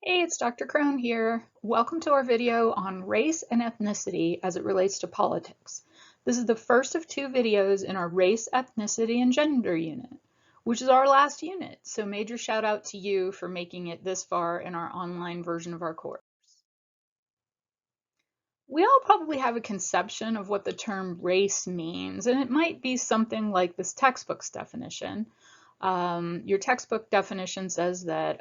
Hey, it's Dr. Crone here. Welcome to our video on race and ethnicity as it relates to politics. This is the first of two videos in our race, ethnicity, and gender unit, which is our last unit. So major shout out to you for making it this far in our online version of our course. We all probably have a conception of what the term race means, and it might be something like this textbook's definition. Your textbook definition says that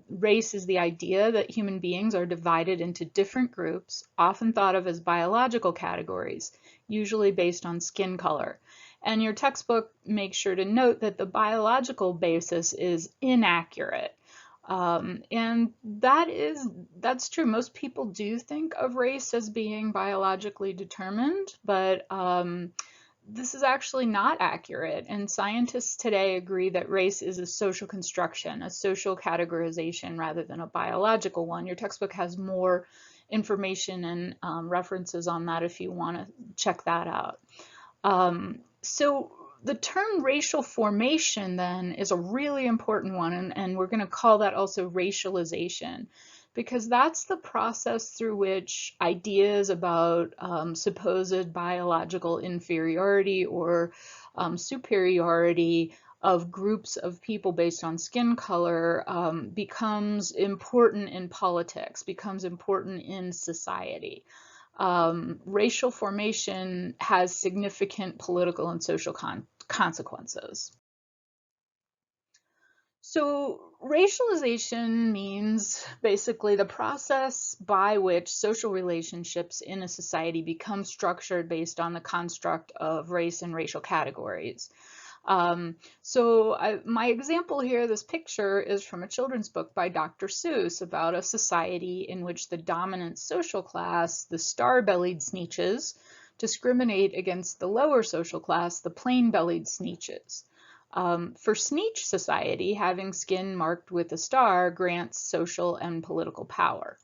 race is the idea that human beings are divided into different groups, often thought of as biological categories, usually based on skin color. And your textbook makes sure to note that the biological basis is inaccurate. And that's true. Most people do think of race as being biologically determined, but this is actually not accurate. And scientists today agree that race is a social construction, a social categorization rather than a biological one. Your textbook has more information and references on that if you want to check that out. So the term racial formation then is a really important one, and we're going to call that also racialization, because that's the process through which ideas about supposed biological inferiority or superiority of groups of people based on skin color becomes important in politics, becomes important in society. Racial formation has significant political and social consequences. So racialization means basically the process by which social relationships in a society become structured based on the construct of race and racial categories. My example here, this picture, is from a children's book by Dr. Seuss about a society in which the dominant social class, the star-bellied Sneetches, discriminate against the lower social class, the plain-bellied Sneetches. For Sneetch society, having skin marked with a star grants social and political power.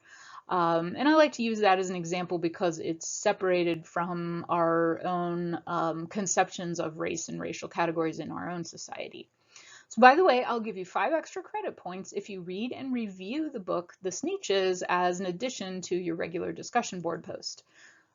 And I like to use that as an example because it's separated from our own conceptions of race and racial categories in our own society. So by the way, I'll give you 5 extra credit points if you read and review the book, The Sneetches, as an addition to your regular discussion board post.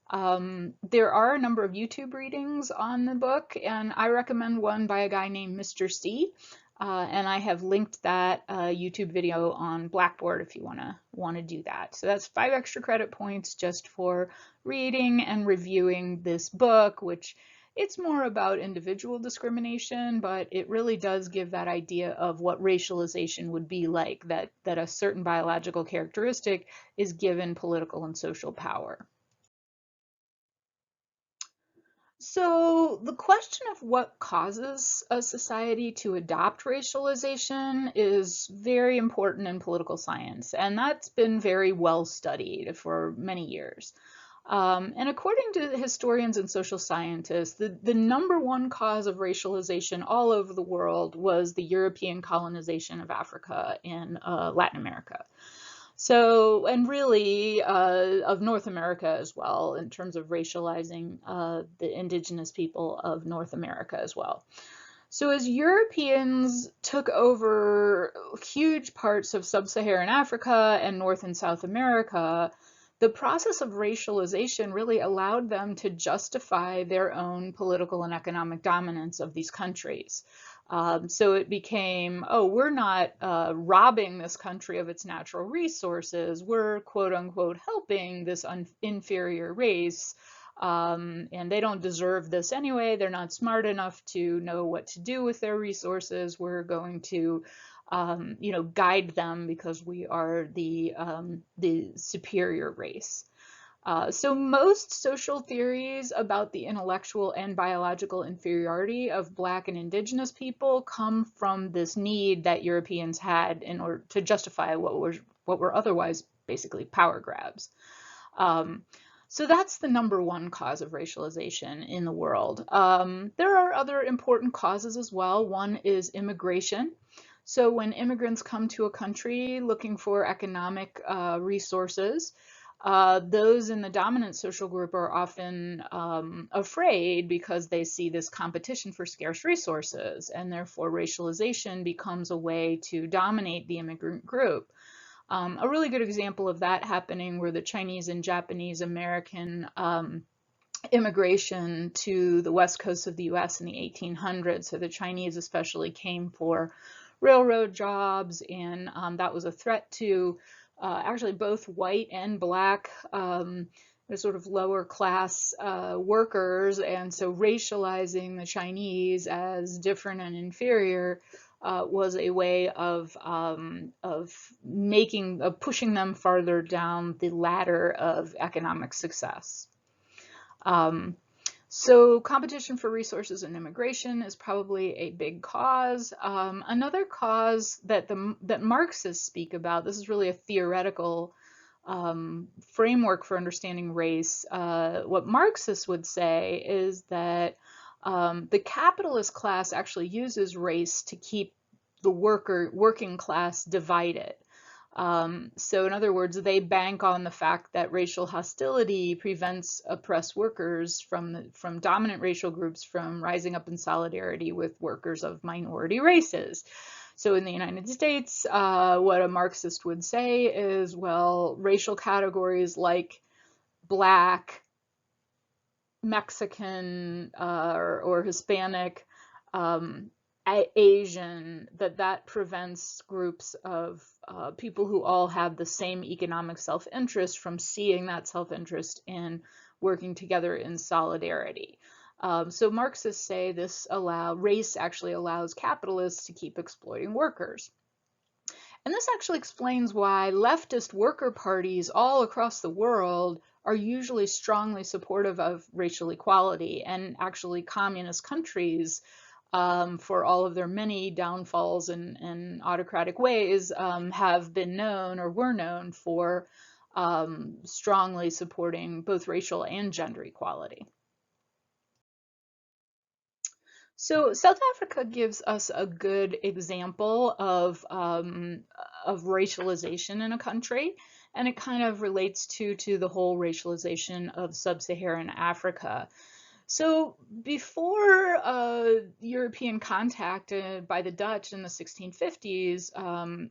There are a number of YouTube readings on the book, and I recommend one by a guy named Mr. C. And I have linked that YouTube video on Blackboard if you want to do that. So that's 5 extra credit points just for reading and reviewing this book, which it's more about individual discrimination, but it really does give that idea of what racialization would be like, that a certain biological characteristic is given political and social power. So the question of what causes a society to adopt racialization is very important in political science, and that's been very well studied for many years. And according to the historians and social scientists, the number one cause of racialization all over the world was the European colonization of Africa and Latin America. So, and really of North America as well, in terms of racializing the indigenous people of North America as well. So as Europeans took over huge parts of sub-Saharan Africa and North and South America, the process of racialization really allowed them to justify their own political and economic dominance of these countries. So it became, oh, we're not robbing this country of its natural resources. We're quote unquote helping this inferior race. And they don't deserve this anyway. They're not smart enough to know what to do with their resources. We're going to, guide them because we are the superior race. So most social theories about the intellectual and biological inferiority of Black and Indigenous people come from this need that Europeans had in order to justify what were otherwise basically power grabs. So that's the number one cause of racialization in the world. There are other important causes as well. One is immigration. So when immigrants come to a country looking for economic resources, those in the dominant social group are often afraid because they see this competition for scarce resources, and therefore racialization becomes a way to dominate the immigrant group. A really good example of that happening were the Chinese and Japanese American immigration to the west coast of the US in the 1800s. So the Chinese especially came for railroad jobs, and that was a threat to actually both white and black the sort of lower class workers, and so racializing the Chinese as different and inferior was a way of pushing them farther down the ladder of economic success. Um, so competition for resources and immigration is probably a big cause. Another cause that Marxists speak about, this is really a theoretical framework for understanding race. What Marxists would say is that the capitalist class actually uses race to keep the working class divided. So in other words, they bank on the fact that racial hostility prevents oppressed workers from dominant racial groups from rising up in solidarity with workers of minority races. So in the United States, what a Marxist would say is, well, racial categories like Black, Mexican, or Hispanic, um, Asian, that prevents groups of people who all have the same economic self-interest from seeing that self-interest in working together in solidarity. So Marxists say race actually allows capitalists to keep exploiting workers. And this actually explains why leftist worker parties all across the world are usually strongly supportive of racial equality, and actually communist countries, for all of their many downfalls and autocratic ways, have been known or were known for strongly supporting both racial and gender equality. So South Africa gives us a good example of racialization in a country, and it kind of relates to the whole racialization of sub-Saharan Africa. So before European contact by the Dutch in the 1650s,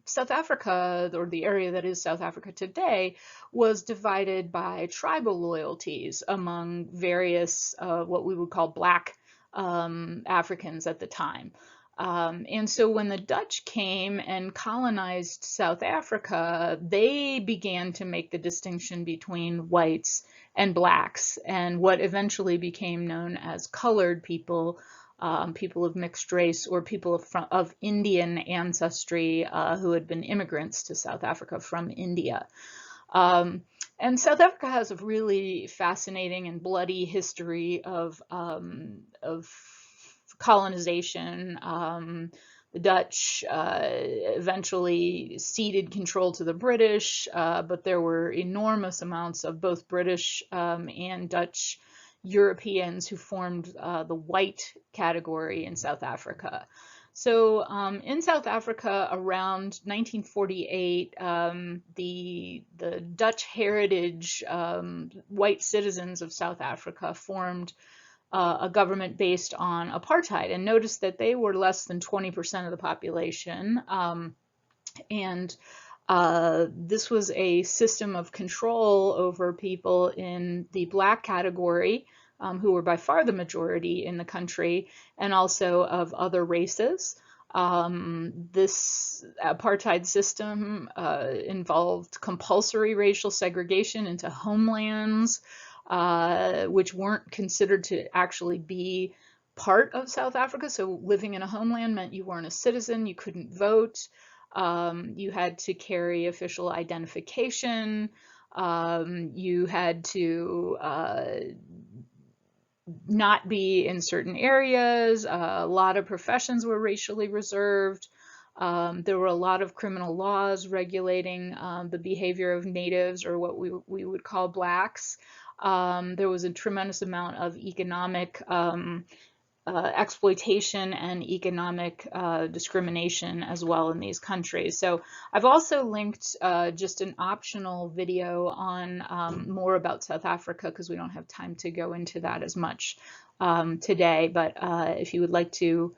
South Africa, or the area that is South Africa today, was divided by tribal loyalties among various what we would call black Africans at the time. And so when the Dutch came and colonized South Africa, they began to make the distinction between whites and blacks, and what eventually became known as colored people, people of mixed race, or people of Indian ancestry who had been immigrants to South Africa from India. And South Africa has a really fascinating and bloody history of colonization. The Dutch eventually ceded control to the British, but there were enormous amounts of both British and Dutch Europeans who formed the white category in South Africa. So in South Africa around 1948, the Dutch heritage white citizens of South Africa formed a government based on apartheid, and noticed that they were less than 20% of the population. And this was a system of control over people in the black category, who were by far the majority in the country, and also of other races. This apartheid system involved compulsory racial segregation into homelands, which weren't considered to actually be part of South Africa. So living in a homeland meant you weren't a citizen, you couldn't vote, you had to carry official identification, you had to not be in certain areas. A lot of professions were racially reserved. There were a lot of criminal laws regulating the behavior of natives, or what we would call blacks. There was a tremendous amount of economic exploitation and economic discrimination as well in these countries. So I've also linked just an optional video on more about South Africa, because we don't have time to go into that as much today. But if you would like to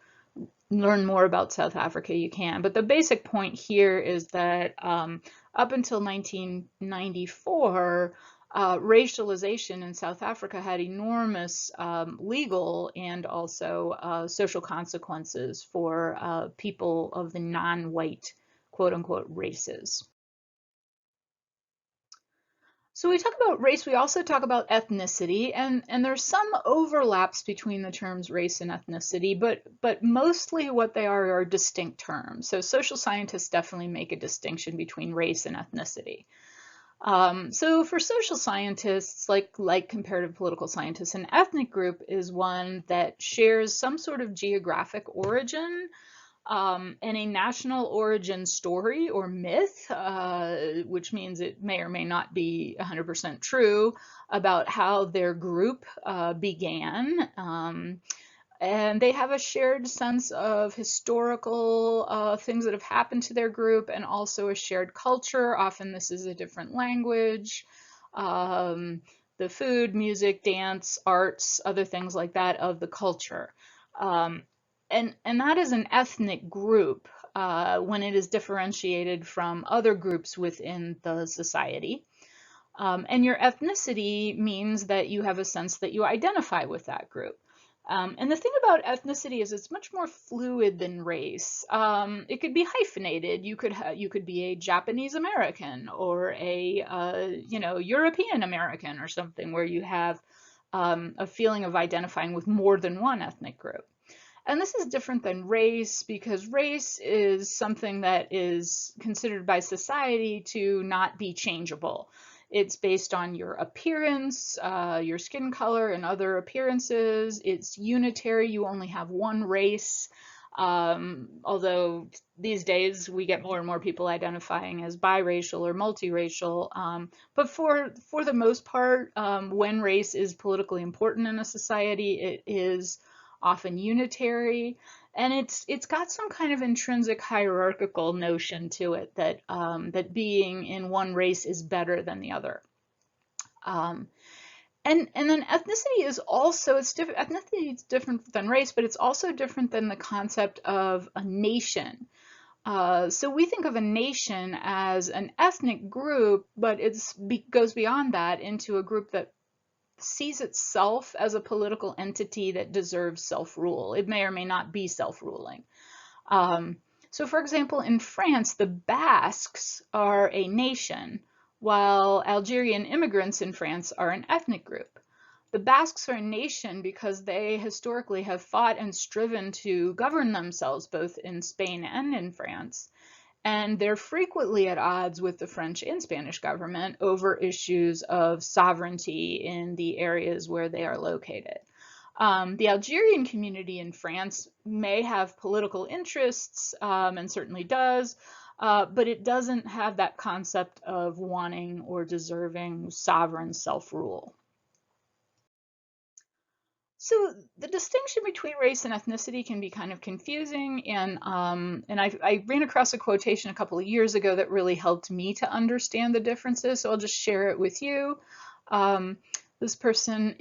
learn more about South Africa, you can. But the basic point here is that up until 1994, racialization in South Africa had enormous legal and also social consequences for people of the non-white, quote unquote, races. So we talk about race, we also talk about ethnicity, and there's some overlaps between the terms race and ethnicity, but mostly what they are distinct terms. So social scientists definitely make a distinction between race and ethnicity. So for social scientists, like comparative political scientists, an ethnic group is one that shares some sort of geographic origin and a national origin story or myth, which means it may or may not be 100% true, about how their group began. And they have a shared sense of historical things that have happened to their group and also a shared culture. Often this is a different language. Um, the food, music, dance, arts, other things like that of the culture. Um, and that is an ethnic group when it is differentiated from other groups within the society. And your ethnicity means that you have a sense that you identify with that group. And the thing about ethnicity is it's much more fluid than race. It could be hyphenated. You could be a Japanese American or a European American or something where you have a feeling of identifying with more than one ethnic group. And this is different than race because race is something that is considered by society to not be changeable. It's based on your appearance, your skin color, and other appearances. It's unitary. You only have one race. Although these days we get more and more people identifying as biracial or multiracial. But for the most part, when race is politically important in a society, it is often unitary, and it's got some kind of intrinsic hierarchical notion to it that that being in one race is better than the other. Um, and then ethnicity is also it's different. Ethnicity is different than race, but it's also different than the concept of a nation. So we think of a nation as an ethnic group, but goes beyond that into a group that sees itself as a political entity that deserves self-rule. It may or may not be self-ruling. Um, so for example, in France, the Basques are a nation, while Algerian immigrants in France are an ethnic group. The Basques are a nation because they historically have fought and striven to govern themselves both in Spain and in France. And they're frequently at odds with the French and Spanish government over issues of sovereignty in the areas where they are located. The Algerian community in France may have political interests, and certainly does, but it doesn't have that concept of wanting or deserving sovereign self-rule. So the distinction between race and ethnicity can be kind of confusing, and I ran across a quotation a couple of years ago that really helped me to understand the differences. So I'll just share it with you. Um, this person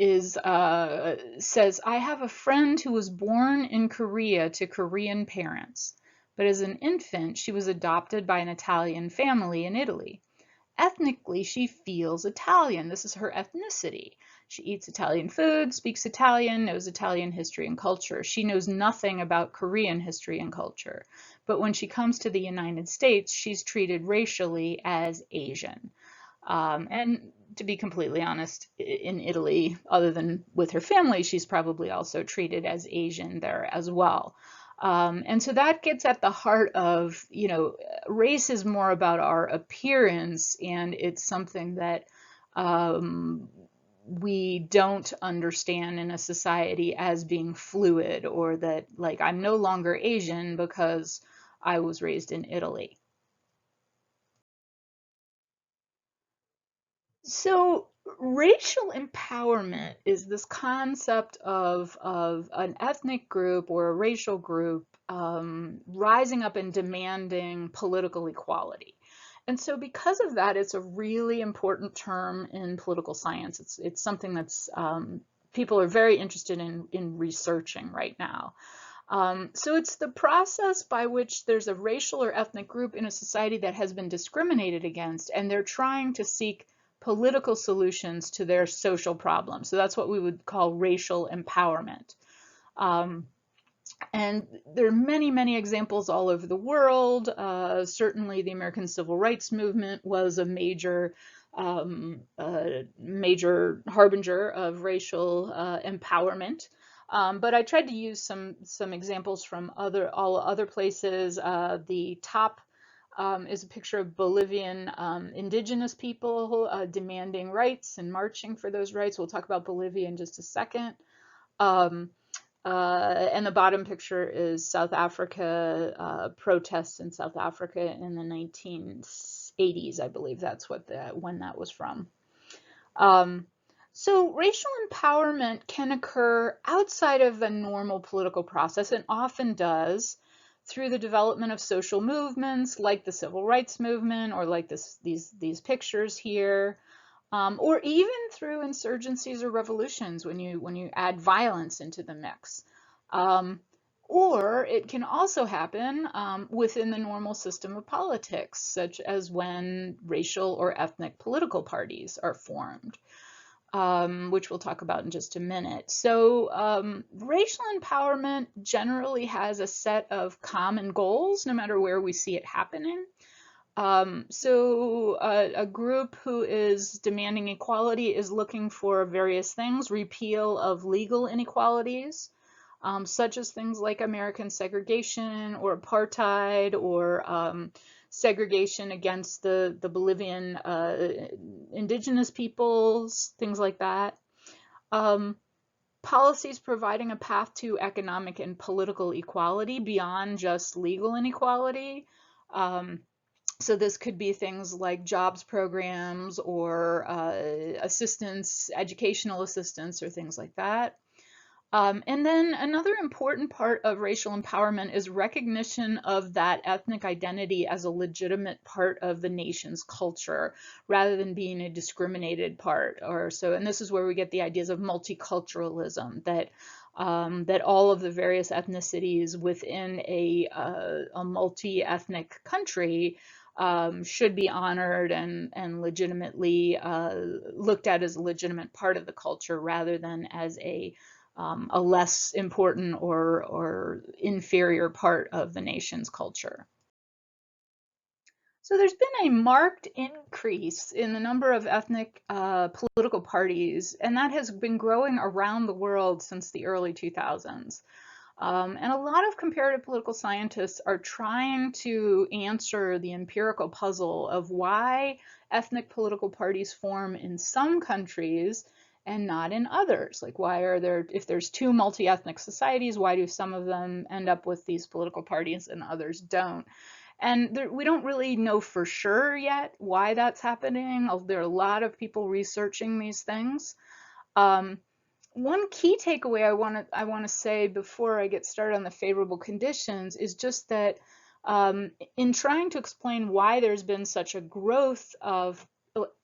says, "I have a friend who was born in Korea to Korean parents, but as an infant she was adopted by an Italian family in Italy. Ethnically, she feels Italian. This is her ethnicity. She eats Italian food, speaks Italian, knows Italian history and culture. She knows nothing about Korean history and culture. But when she comes to the United States, she's treated racially as Asian." And to be completely honest, in Italy, other than with her family, she's probably also treated as Asian there as well. And so that gets at the heart of, race is more about our appearance, and it's something that um, we don't understand in a society as being fluid, or that, like, I'm no longer Asian because I was raised in Italy. So racial empowerment is this concept of an ethnic group or a racial group rising up and demanding political equality. And so because of that, it's a really important term in political science. It's something that's people are very interested in researching right now. So it's the process by which there's a racial or ethnic group in a society that has been discriminated against, and they're trying to seek political solutions to their social problems. So that's what we would call racial empowerment. Um, and there are many, many examples all over the world. Certainly, the American Civil Rights Movement was a major harbinger of racial empowerment. But I tried to use some examples from all other places. The top is a picture of Bolivian indigenous people demanding rights and marching for those rights. We'll talk about Bolivia in just a second. Um, and the bottom picture is South Africa, protests in South Africa in the 1980s, I believe that's when that was from. Um, so racial empowerment can occur outside of the normal political process and often does through the development of social movements like the civil rights movement or like these pictures here. Or even through insurgencies or revolutions when you add violence into the mix. Um, or it can also happen within the normal system of politics, such as when racial or ethnic political parties are formed, which we'll talk about in just a minute. So racial empowerment generally has a set of common goals, no matter where we see it happening. So a group who is demanding equality is looking for various things: repeal of legal inequalities, such as things like American segregation or apartheid or segregation against the Bolivian indigenous peoples, things like that. Um, Policies providing a path to economic and political equality beyond just legal inequality. Um, so this could be things like jobs programs or assistance, educational assistance, or things like that. And then another important part of racial empowerment is recognition of that ethnic identity as a legitimate part of the nation's culture, rather than being a discriminated part or so. And this is where we get the ideas of multiculturalism, that all of the various ethnicities within a multi-ethnic country should be honored and legitimately looked at as a legitimate part of the culture rather than as a less important or inferior part of the nation's culture. So there's been a marked increase in the number of ethnic political parties, and that has been growing around the world since the early 2000s. And a lot of comparative political scientists are trying to answer the empirical puzzle of why ethnic political parties form in some countries and not in others. Like, why are there, if there's two multi-ethnic societies, why do some of them end up with these political parties and others don't? And we don't really know for sure yet why that's happening. There are a lot of people researching these things. Um, One key takeaway I want to say before I get started on the favorable conditions is just that in trying to explain why there's been such a growth of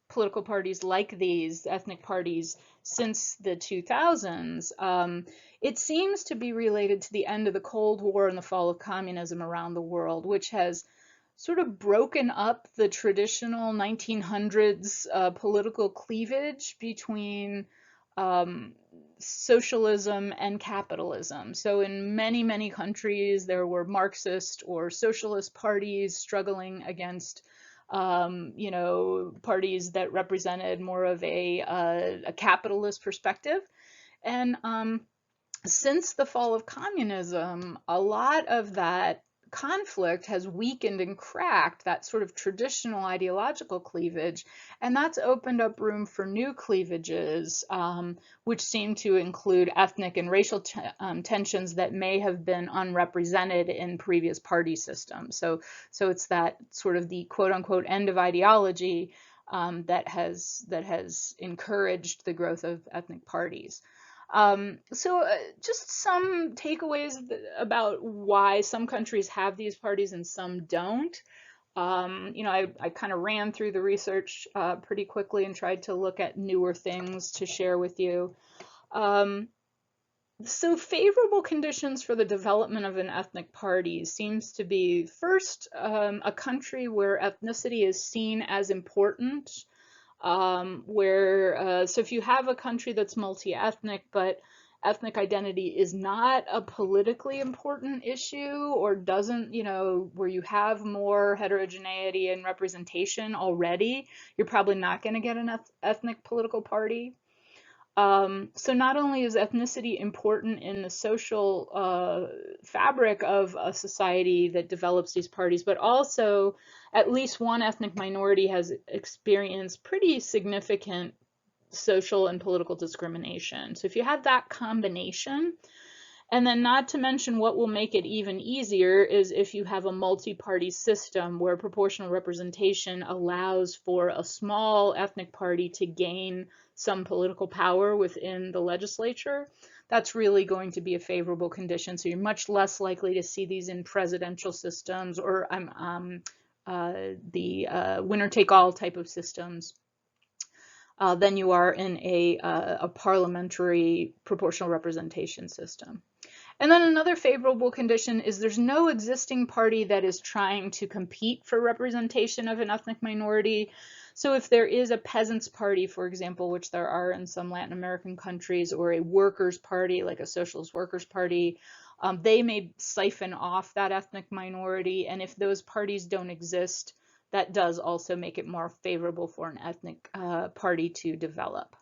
political parties like these ethnic parties since the 2000s, it seems to be related to the end of the Cold War and the fall of communism around the world, which has sort of broken up the traditional 1900s political cleavage between um, socialism and capitalism. So in many, many countries, there were Marxist or socialist parties struggling against, parties that represented more of a capitalist perspective. And since the fall of communism, a lot of that conflict has weakened and cracked that sort of traditional ideological cleavage, and that's opened up room for new cleavages, which seem to include ethnic and racial tensions that may have been unrepresented in previous party systems. So it's that sort of the quote unquote end of ideology that has encouraged the growth of ethnic parties. So just some takeaways about why some countries have these parties and some don't. I kind of ran through the research pretty quickly and tried to look at newer things to share with you. Um, So favorable conditions for the development of an ethnic party seems to be first a country where ethnicity is seen as important, so if you have a country that's multi-ethnic, but ethnic identity is not a politically important issue or doesn't, where you have more heterogeneity and representation already, you're probably not going to get an ethnic political party. So not only is ethnicity important in the social fabric of a society that develops these parties, but also at least one ethnic minority has experienced pretty significant social and political discrimination. So if you have that combination, and then not to mention what will make it even easier is if you have a multi-party system where proportional representation allows for a small ethnic party to gain some political power within the legislature. That's really going to be a favorable condition. So you're much less likely to see these in presidential systems or the winner-take-all type of systems than you are in a parliamentary proportional representation system. And then another favorable condition is there's no existing party that is trying to compete for representation of an ethnic minority. So if there is a peasants' party, for example, which there are in some Latin American countries, or a workers' party, like a socialist workers' party, they may siphon off that ethnic minority. And if those parties don't exist, that does also make it more favorable for an ethnic party to develop.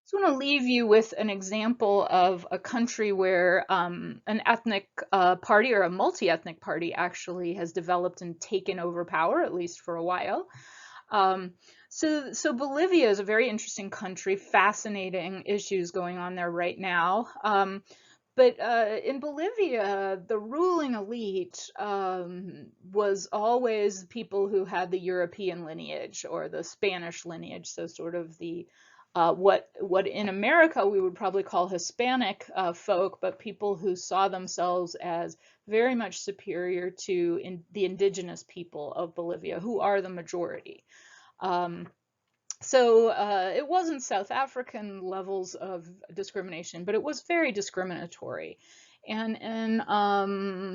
So I want to leave you with an example of a country where an ethnic party or a multi-ethnic party actually has developed and taken over power, at least for a while. Um, so Bolivia is a very interesting country, fascinating issues going on there right now. But in Bolivia, the ruling elite was always people who had the European lineage or the Spanish lineage, so sort of the what in America we would probably call Hispanic folk, but people who saw themselves as very much superior to the indigenous people of Bolivia, who are the majority. Um, so it wasn't South African levels of discrimination, but it was very discriminatory. And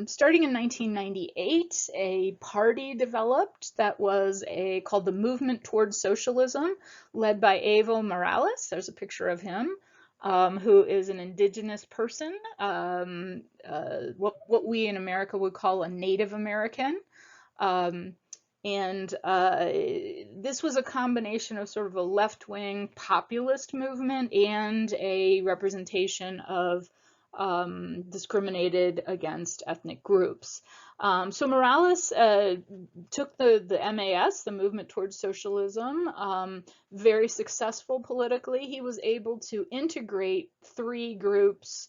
starting in 1998, a party developed that was called the Movement Towards Socialism, led by Evo Morales. There's a picture of him, who is an indigenous person, what we in America would call a Native American. Um, and this was a combination of sort of a left-wing populist movement and a representation of discriminated against ethnic groups. So Morales took the MAS, the Movement Towards Socialism, very successful politically. He was able to integrate three groups,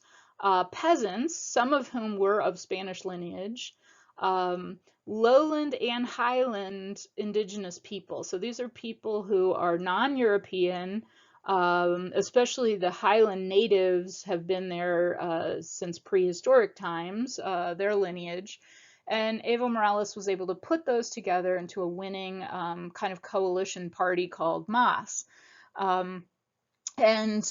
peasants, some of whom were of Spanish lineage, um, lowland and highland indigenous people. So these are people who are non-European, especially the highland natives have been there since prehistoric times, their lineage. And Evo Morales was able to put those together into a winning kind of coalition party called MAS. Um, and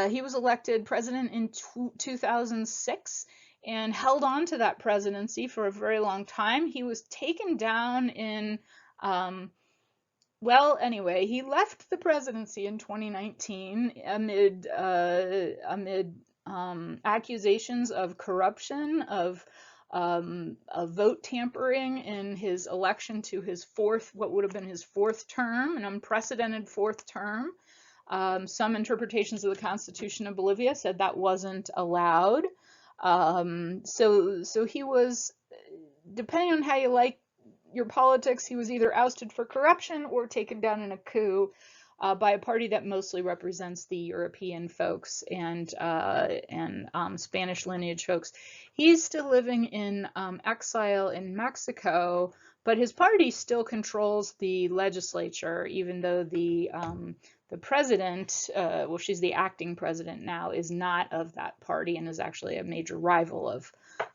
he was elected president in 2006 and held on to that presidency for a very long time. He was taken down in, well, anyway, he left the presidency in 2019 amid accusations of corruption, of vote tampering in his election to his what would have been his fourth term, an unprecedented fourth term. Some interpretations of the Constitution of Bolivia said that wasn't allowed. So he was, depending on how you like your politics, he was either ousted for corruption or taken down in a coup by a party that mostly represents the European folks and Spanish lineage folks. He's still living in exile in Mexico, but his party still controls the legislature, even though the president, well, she's the acting president now, is not of that party and is actually a major rival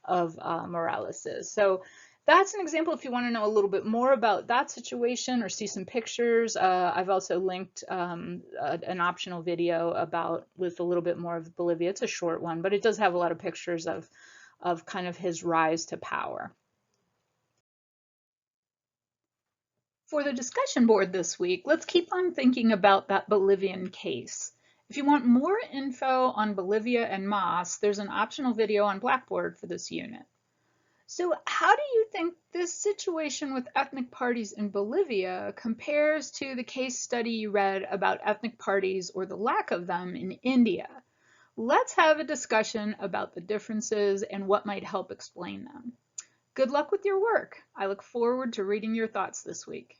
of Morales's. So That's an example if you want to know a little bit more about that situation or see some pictures. I've also linked an optional video about with a little bit more of Bolivia. It's a short one, but it does have a lot of pictures of kind of his rise to power. For the discussion board this week, let's keep on thinking about that Bolivian case. If you want more info on Bolivia and MAS, there's an optional video on Blackboard for this unit. So how do you think this situation with ethnic parties in Bolivia compares to the case study you read about ethnic parties or the lack of them in India? Let's have a discussion about the differences and what might help explain them. Good luck with your work. I look forward to reading your thoughts this week.